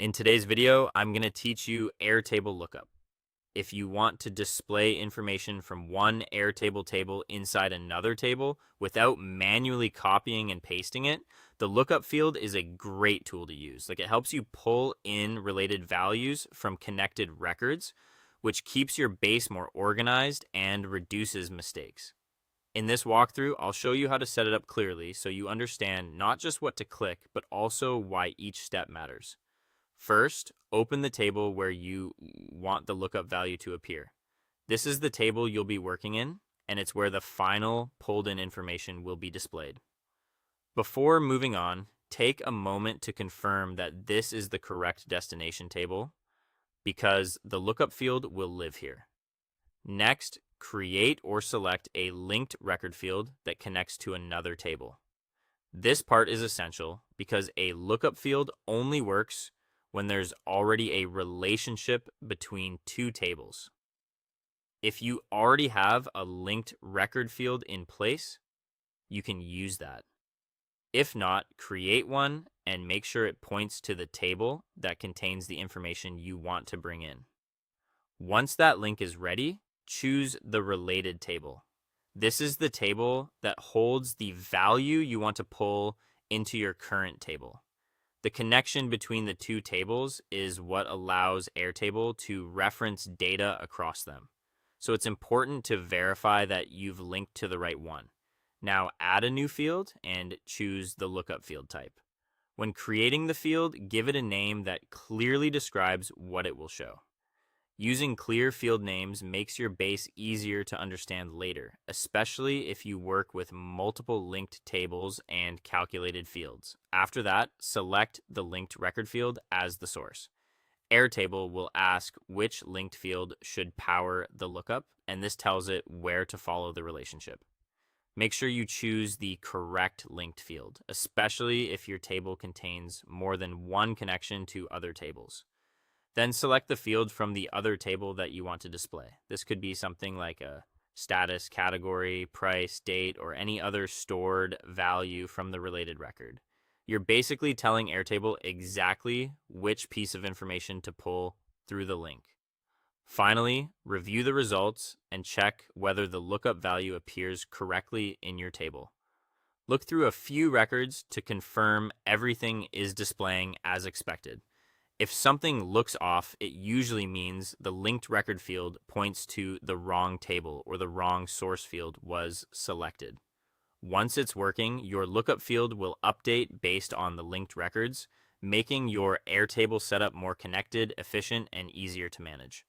In today's video, I'm going to teach you Airtable Lookup. If you want to display information from one Airtable table inside another table without manually copying and pasting it, the lookup field is a great tool to use. It helps you pull in related values from connected records, which keeps your base more organized and reduces mistakes. In this walkthrough, I'll show you how to set it up clearly so you understand not just what to click, but also why each step matters. First, open the table where you want the lookup value to appear. This is the table you'll be working in, and it's where the final pulled in information will be displayed. Before moving on, take a moment to confirm that this is the correct destination table, because the lookup field will live here. Next, create or select a linked record field that connects to another table. This part is essential because a lookup field only works when there's already a relationship between two tables. If you already have a linked record field in place, you can use that. If not, create one and make sure it points to the table that contains the information you want to bring in. Once that link is ready, choose the related table. This is the table that holds the value you want to pull into your current table. The connection between the two tables is what allows Airtable to reference data across them. So it's important to verify that you've linked to the right one. Now add a new field and choose the lookup field type. When creating the field, give it a name that clearly describes what it will show. Using clear field names makes your base easier to understand later, especially if you work with multiple linked tables and calculated fields. After that, select the linked record field as the source. Airtable will ask which linked field should power the lookup, and this tells it where to follow the relationship. Make sure you choose the correct linked field, especially if your table contains more than one connection to other tables. Then select the field from the other table that you want to display. This could be something like a status, category, price, date, or any other stored value from the related record. You're basically telling Airtable exactly which piece of information to pull through the link. Finally, review the results and check whether the lookup value appears correctly in your table. Look through a few records to confirm everything is displaying as expected. If something looks off, it usually means the linked record field points to the wrong table or the wrong source field was selected. Once it's working, your lookup field will update based on the linked records, making your Airtable setup more connected, efficient, and easier to manage.